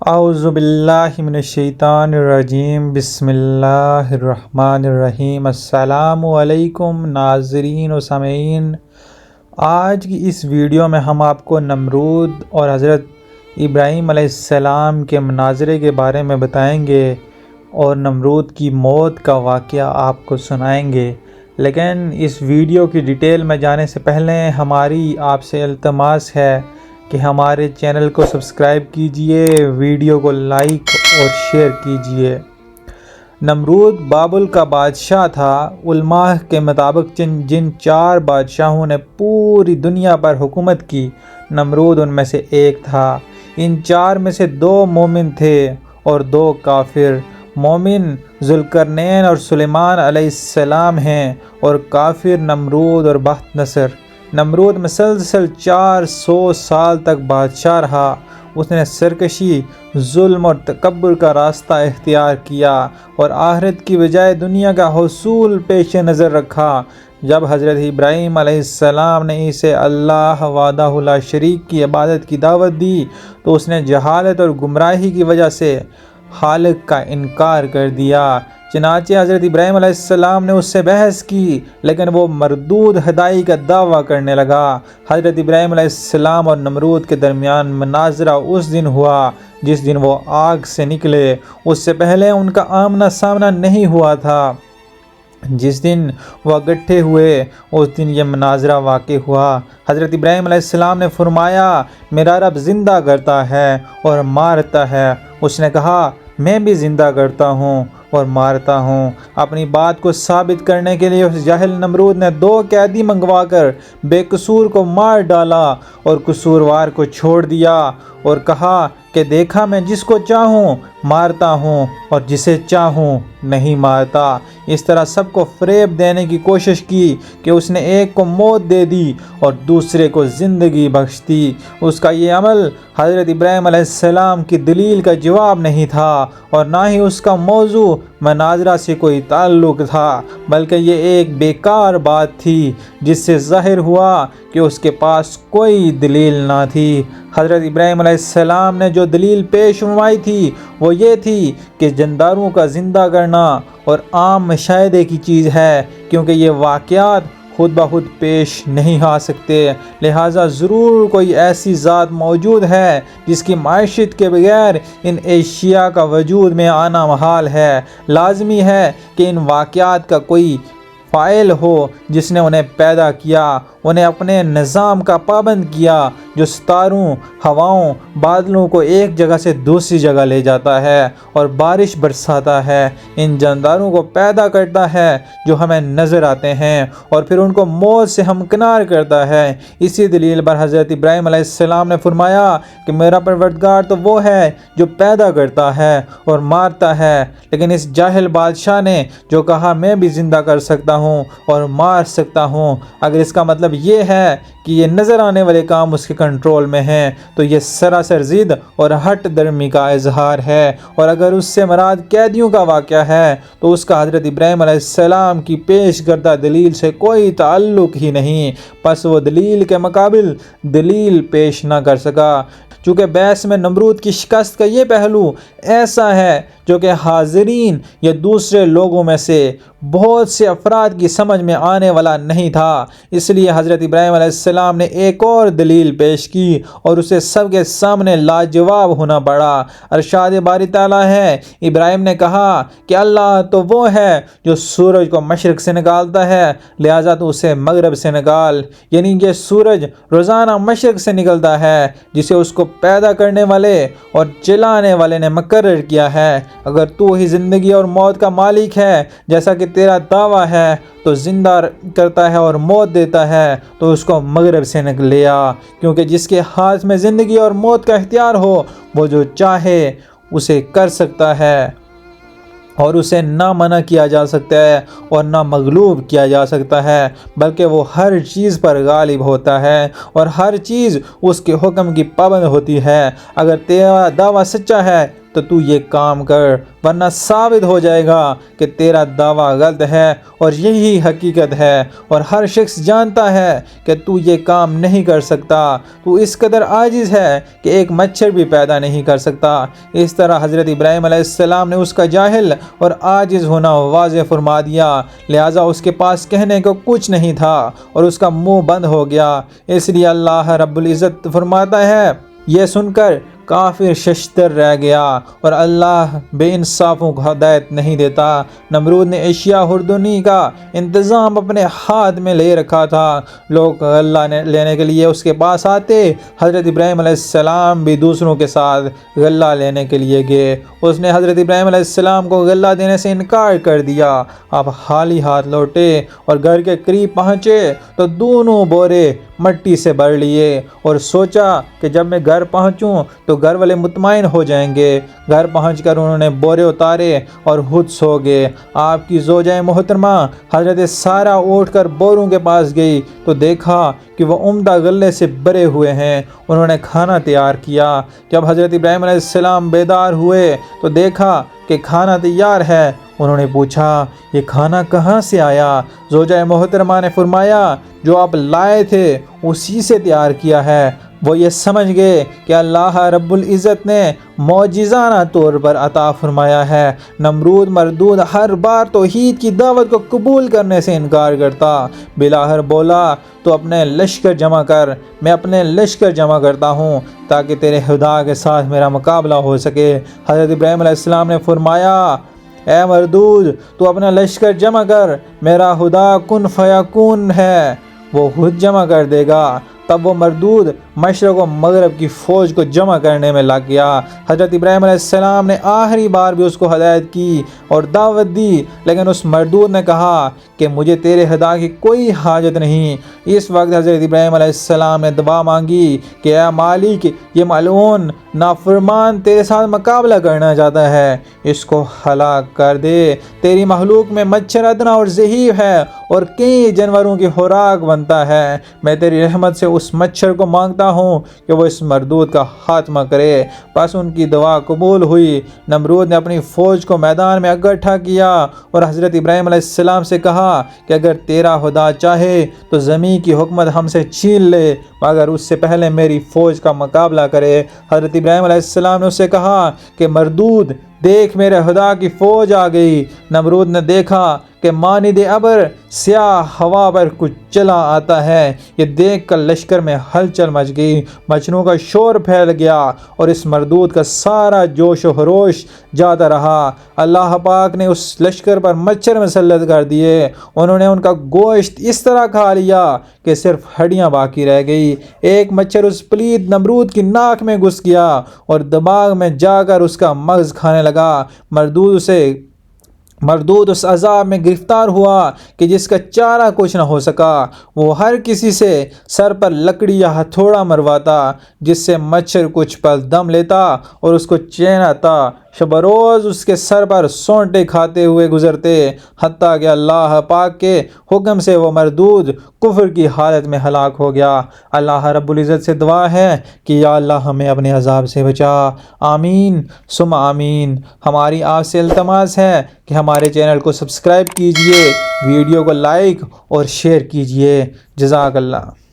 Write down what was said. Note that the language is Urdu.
اعوذ باللہ من الشیطان الرجیم، بسم اللہ الرحمن الرحیم۔ السلام علیکم ناظرین و سامعین، آج کی اس ویڈیو میں ہم آپ کو نمرود اور حضرت ابراہیم علیہ السلام کے مناظرے کے بارے میں بتائیں گے اور نمرود کی موت کا واقعہ آپ کو سنائیں گے۔ لیکن اس ویڈیو کی ڈیٹیل میں جانے سے پہلے ہماری آپ سے التماس ہے کہ ہمارے چینل کو سبسکرائب کیجئے، ویڈیو کو لائک اور شیئر کیجئے۔ نمرود بابل کا بادشاہ تھا۔ علماء کے مطابق جن 4 بادشاہوں نے پوری دنیا پر حکومت کی، نمرود ان میں سے ایک تھا۔ ان 4 میں سے 2 مومن تھے اور 2 کافر۔ مومن ذوالقرنین اور سلیمان علیہ السلام ہیں اور کافر نمرود اور بخت نصر۔ نمرود مسلسل 400 سال تک بادشاہ رہا۔ اس نے سرکشی، ظلم اور تکبر کا راستہ اختیار کیا اور آخرت کی بجائے دنیا کا حصول پیش نظر رکھا۔ جب حضرت ابراہیم علیہ السلام نے اسے اللہ وحدہ لا شریک کی عبادت کی دعوت دی تو اس نے جہالت اور گمراہی کی وجہ سے خالق کا انکار کر دیا۔ چنانچہ حضرت ابراہیم علیہ السلام نے اس سے بحث کی، لیکن وہ مردود ہدائی کا دعویٰ کرنے لگا۔ حضرت ابراہیم علیہ السلام اور نمرود کے درمیان مناظرہ اس دن ہوا جس دن وہ آگ سے نکلے۔ اس سے پہلے ان کا آمنا سامنا نہیں ہوا تھا۔ جس دن وہ اکٹھے ہوئے اس دن یہ مناظرہ واقع ہوا۔ حضرت ابراہیم علیہ السلام نے فرمایا، میرا رب زندہ کرتا ہے اور مارتا ہے۔ اس نے کہا، میں بھی زندہ کرتا ہوں اور مارتا ہوں۔ اپنی بات کو ثابت کرنے کے لیے اس جاہل نمرود نے 2 قیدی منگوا کر بے قصور کو مار ڈالا اور قصوروار کو چھوڑ دیا اور کہا کہ دیکھا، میں جس کو چاہوں مارتا ہوں اور جسے چاہوں نہیں مارتا۔ اس طرح سب کو فریب دینے کی کوشش کی کہ اس نے ایک کو موت دے دی اور دوسرے کو زندگی بخش دی۔ اس کا یہ عمل حضرت ابراہیم علیہ السلام کی دلیل کا جواب نہیں تھا اور نہ ہی اس کا موضوع مناظرہ سے کوئی تعلق تھا، بلکہ یہ ایک بیکار بات تھی جس سے ظاہر ہوا کہ اس کے پاس کوئی دلیل نہ تھی۔ حضرت ابراہیم علیہ السلام نے جو دلیل پیش فرمائی تھی وہ یہ تھی کہ جانداروں کا زندہ کرنا اور عام مشاہدے کی چیز ہے، کیونکہ یہ واقعات خود بخود پیش نہیں آ سکتے، لہٰذا ضرور کوئی ایسی ذات موجود ہے جس کی معیشت کے بغیر ان اشیاء کا وجود میں آنا محال ہے۔ لازمی ہے کہ ان واقعات کا کوئی فاعل ہو جس نے انہیں پیدا کیا، انہیں اپنے نظام کا پابند کیا جو ستاروں، ہواؤں، بادلوں کو ایک جگہ سے دوسری جگہ لے جاتا ہے اور بارش برساتا ہے، ان جانداروں کو پیدا کرتا ہے جو ہمیں نظر آتے ہیں اور پھر ان کو موت سے ہمکنار کرتا ہے۔ اسی دلیل پر حضرت ابراہیم علیہ السلام نے فرمایا کہ میرا پروردگار تو وہ ہے جو پیدا کرتا ہے اور مارتا ہے، لیکن اس جاہل بادشاہ نے جو کہا میں بھی زندہ کر سکتا ہوں اور مار سکتا ہوں، اگر اس کا مطلب یہ ہے کہ یہ نظر آنے والے کام اس کے کنٹرول میں ہیں تو یہ سراسر ضد اور ہٹ درمی کا اظہار ہے، اور اگر اس سے مراد قیدیوں کا واقعہ ہے تو اس کا حضرت ابراہیم علیہ السلام کی پیش کردہ دلیل سے کوئی تعلق ہی نہیں، پس وہ دلیل کے مقابل دلیل پیش نہ کر سکا۔ چونکہ بحث میں نمرود کی شکست کا یہ پہلو ایسا ہے جو کہ حاضرین یا دوسرے لوگوں میں سے بہت سے افراد کی سمجھ میں آنے والا نہیں تھا، اس لیے حضرت ابراہیم علیہ السلام نے ایک اور دلیل پیش کی اور اسے سب کے سامنے لاجواب ہونا پڑا۔ ارشاد باری تعالیٰ ہے، ابراہیم نے کہا کہ اللہ تو وہ ہے جو سورج کو مشرق سے نکالتا ہے، لہٰذا تو اسے مغرب سے نکال، یعنی یہ سورج روزانہ مشرق سے نکلتا ہے جسے اس کو پیدا کرنے والے اور جلانے والے نے مقرر کیا ہے۔ اگر تو ہی زندگی اور موت کا مالک ہے جیسا کہ تیرا دعویٰ ہے تو زندہ کرتا ہے اور موت دیتا ہے تو اس کو مغرب سے لیا، کیونکہ جس کے ہاتھ میں زندگی اور موت کا اختیار ہو وہ جو چاہے اسے کر سکتا ہے اور اسے نہ منع کیا جا سکتا ہے اور نہ مغلوب کیا جا سکتا ہے، بلکہ وہ ہر چیز پر غالب ہوتا ہے اور ہر چیز اس کے حکم کی پابند ہوتی ہے۔ اگر تیرا دعویٰ سچا ہے تو تو یہ کام کر، ورنہ ثابت ہو جائے گا کہ تیرا دعویٰ غلط ہے اور یہی حقیقت ہے، اور ہر شخص جانتا ہے کہ تو یہ کام نہیں کر سکتا، تو اس قدر عاجز ہے کہ ایک مچھر بھی پیدا نہیں کر سکتا۔ اس طرح حضرت ابراہیم علیہ السلام نے اس کا جاہل اور عاجز ہونا واضح فرما دیا، لہٰذا اس کے پاس کہنے کو کچھ نہیں تھا اور اس کا منہ بند ہو گیا۔ اس لیے اللہ رب العزت فرماتا ہے، یہ سن کر کافر ششدر رہ گیا اور اللہ بے انصافوں کو ہدایت نہیں دیتا۔ نمرود نے اشیاء خوردنی کا انتظام اپنے ہاتھ میں لے رکھا تھا، لوگ غلہ لینے کے لیے اس کے پاس آتے، حضرت ابراہیم علیہ السلام بھی دوسروں کے ساتھ غلہ لینے کے لیے گئے۔ اس نے حضرت ابراہیم علیہ السلام کو غلہ دینے سے انکار کر دیا۔ آپ خالی ہاتھ لوٹے اور گھر کے قریب پہنچے تو دونوں بورے مٹی سے بھر لیے اور سوچا کہ جب میں گھر پہنچوں تو گھر والے مطمئن ہو جائیں گے۔ گھر پہنچ کر انہوں نے بورے اتارے اور خود سو گئے۔ آپ کی زوجہ محترمہ حضرت سارہ اٹھ کر بوروں کے پاس گئی تو دیکھا کہ وہ عمدہ غلے سے بھرے ہوئے ہیں۔ انہوں نے کھانا تیار کیا۔ جب حضرت ابراہیم علیہ السلام بیدار ہوئے تو دیکھا کہ کھانا تیار ہے۔ انہوں نے پوچھا، یہ کھانا کہاں سے آیا؟ زوجہ محترمہ نے فرمایا، جو آپ لائے تھے اسی سے تیار کیا ہے۔ وہ یہ سمجھ گئے کہ اللہ رب العزت نے معجزانہ طور پر عطا فرمایا ہے۔ نمرود مردود ہر بار توحید کی دعوت کو قبول کرنے سے انکار کرتا۔ بلاخر بولا، تو اپنے لشکر جمع کر، میں اپنے لشکر جمع کرتا ہوں تاکہ تیرے خدا کے ساتھ میرا مقابلہ ہو سکے۔ حضرت ابراہیم علیہ السلام نے فرمایا، اے مردود تو اپنا لشکر جمع کر، میرا خدا کن فیکون ہے، وہ خود جمع کر دے گا۔ تب وہ مردود مشرق و مغرب کی فوج کو جمع کرنے میں لگ گیا۔ حضرت ابراہیم علیہ السلام نے آخری بار بھی اس کو ہدایت کی اور دعوت دی، لیکن اس مردود نے کہا کہ مجھے تیرے خدا کی کوئی حاجت نہیں۔ اس وقت حضرت ابراہیم علیہ السلام نے دعا مانگی کہ اے مالک، یہ ملعون نافرمان تیرے ساتھ مقابلہ کرنا چاہتا ہے، اس کو ہلاک کر دے۔ تیری مخلوق میں مچھر ادنا اور ضعیف ہے اور کئی جانوروں کی خوراک بنتا ہے۔ میں تیری رحمت سے اس مچھر کو مانگتا ہوں کہ وہ اس مردود کا خاتمہ کرے۔ پس ان کی دعا قبول ہوئی۔ نمرود نے اپنی فوج کو میدان میں اکٹھا کیا اور حضرت ابراہیم علیہ السلام سے کہا کہ اگر تیرا خدا چاہے تو زمین کی حکومت ہم سے چھین لے، مگر اس سے پہلے میری فوج کا مقابلہ کرے۔ حضرت ابراہیم علیہ السلام نے اس سے کہا کہ مردود دیکھ، میرے خدا کی فوج آ گئی۔ نمرود نے دیکھا کہ مانند ابر سیاہ ہوا پر کچھ چلا آتا ہے۔ یہ دیکھ کر لشکر میں ہلچل مچ گئی، مچھروں کا شور پھیل گیا اور اس مردود کا سارا جوش و خروش جاتا رہا۔ اللہ پاک نے اس لشکر پر مچھر مسلط کر دیے، انہوں نے ان کا گوشت اس طرح کھا لیا کہ صرف ہڈیاں باقی رہ گئی۔ ایک مچھر اس پلید نمرود کی ناک میں گھس گیا اور دماغ میں جا کر اس کا مغز کھانے لگا۔ مردود اس عذاب میں گرفتار ہوا کہ جس کا چارہ کچھ نہ ہو سکا۔ وہ ہر کسی سے سر پر لکڑی یا ہتھوڑا مرواتا، جس سے مچھر کچھ پل دم لیتا اور اس کو چین آتا۔ شب روز اس کے سر پر سونٹے کھاتے ہوئے گزرتے، حتیٰ کہ اللہ پاک کے حکم سے وہ مردود کفر کی حالت میں ہلاک ہو گیا۔ اللہ رب العزت سے دعا ہے کہ یا اللہ ہمیں اپنے عذاب سے بچا، آمین ثم آمین۔ ہماری آپ سے التماس ہے کہ ہمارے چینل کو سبسکرائب کیجئے، ویڈیو کو لائک اور شیئر کیجئے۔ جزاک اللہ۔